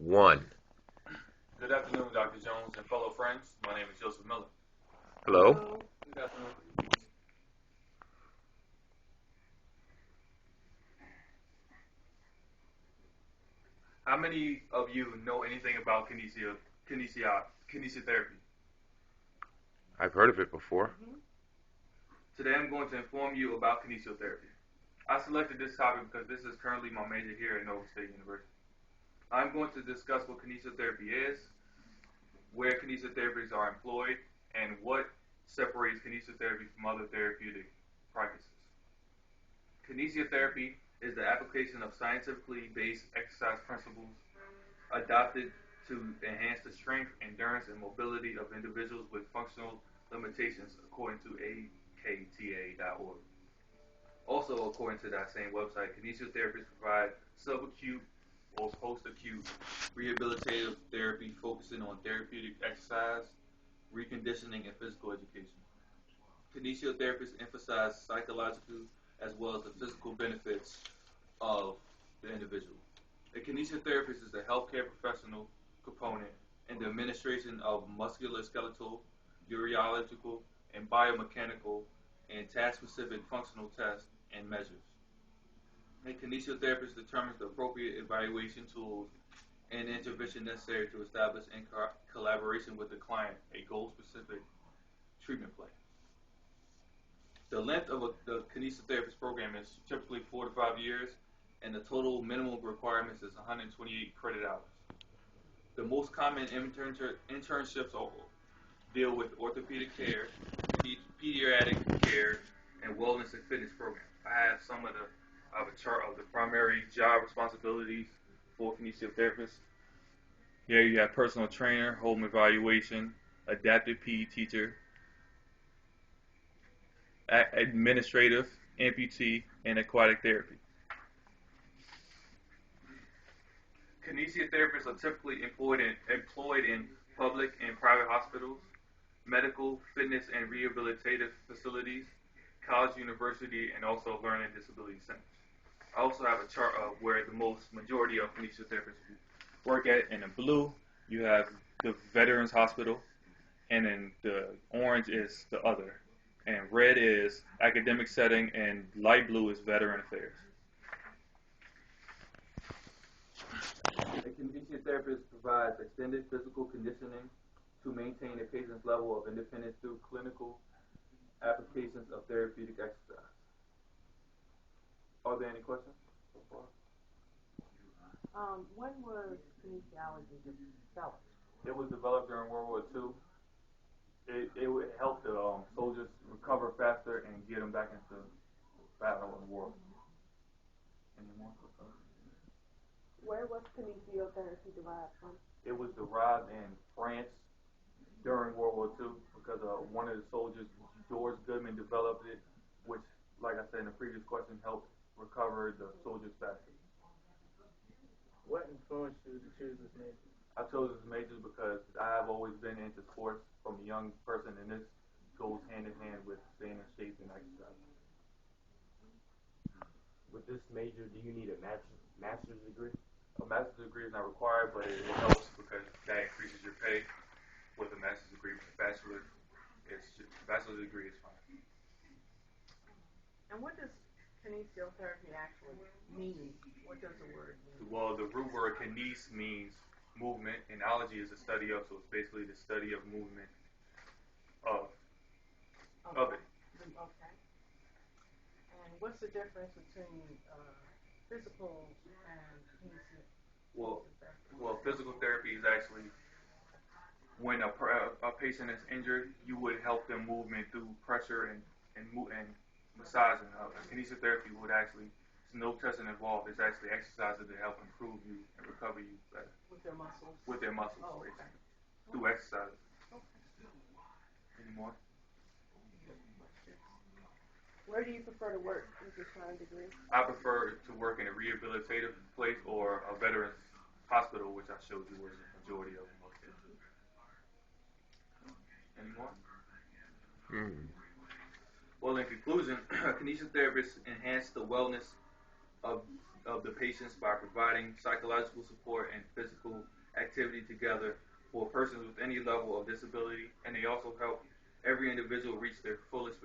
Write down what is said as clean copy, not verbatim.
1. Good afternoon, Dr. Jones and fellow friends. My name is Joseph Miller. Hello? Good afternoon. How many of you know anything about kinesiotherapy? I've heard of it before. Today I'm going to inform you about kinesiotherapy. I selected this topic because this is currently my major here at Nova State University. I'm going to discuss what kinesiotherapy is, where kinesiotherapies are employed, and what separates kinesiotherapy from other therapeutic practices. Kinesiotherapy is the application of scientifically based exercise principles adopted to enhance the strength, endurance, and mobility of individuals with functional limitations, according to akta.org. Also, according to that same website, kinesiotherapists provide subacute or post-acute rehabilitative therapy focusing on therapeutic exercise, reconditioning, and physical education. Kinesiotherapists emphasize psychological as well as the physical benefits of the individual. A kinesiotherapist is a healthcare professional component in the administration of musculoskeletal, urological, and biomechanical and task-specific functional tests and measures. A kinesiotherapist determines the appropriate evaluation tools and intervention necessary to establish in collaboration with the client a goal-specific treatment plan. The length of the kinesiotherapist program is typically 4 to 5 years, and the total minimum requirements is 128 credit hours. The most common internships deal with orthopedic care, pediatric care, and wellness and fitness programs. I have a chart of the primary job responsibilities for kinesiotherapists. Here you have personal trainer, home evaluation, adaptive PE teacher, administrative, amputee, and aquatic therapy. Kinesiotherapists are typically employed in public and private hospitals, medical, fitness, and rehabilitative facilities, college, university, and also learning disability centers. I also have a chart of where the majority of kinesiotherapists work at. And in blue, you have the Veterans Hospital, and in the orange is the other. And red is academic setting, and light blue is veteran affairs. A kinesiotherapist provides extended physical conditioning to maintain a patient's level of independence through clinical applications of therapeutic exercise. Are there any questions so far? When was kinesiology developed? It was developed during World War II. It would help the soldiers recover faster and get them back into battle and war. Any more? Where was kinesiotherapy derived from? It was derived in France during World War II because one of the soldiers, George Goodman, developed it, which, like I said in the previous question, helped recover the soldiers faster. What influenced you to choose this major? I chose this major because I have always been into sports from a young person, and this goes hand in hand with staying in shape and exercise. With this major, do you need a master's degree? A master's degree is not required, but it helps because that increases your pay. With a master's degree, bachelor's degree is fine. And what does kinesiotherapy actually mean? What does the word mean? Well, the root word kines means movement, and ology is the study of, so it's basically the study of movement of it. Okay. And what's the difference between physical and kinesiotherapy? Well, physical therapy is actually when a patient is injured, you would help them movement through pressure and massaging. Kinesiotherapy would actually, there's no testing involved. It's actually exercises that help improve you and recover you better. With their muscles? With their muscles, okay. Through exercises. Okay. Any more? Where do you prefer to work with your current degree? I prefer to work in a rehabilitative place or a veterans hospital, which I showed you was the majority of them. Any more? Well, in conclusion, kinesiotherapists enhance the wellness of the patients by providing psychological support and physical together for persons with any level of disability, and they also help every individual reach their fullest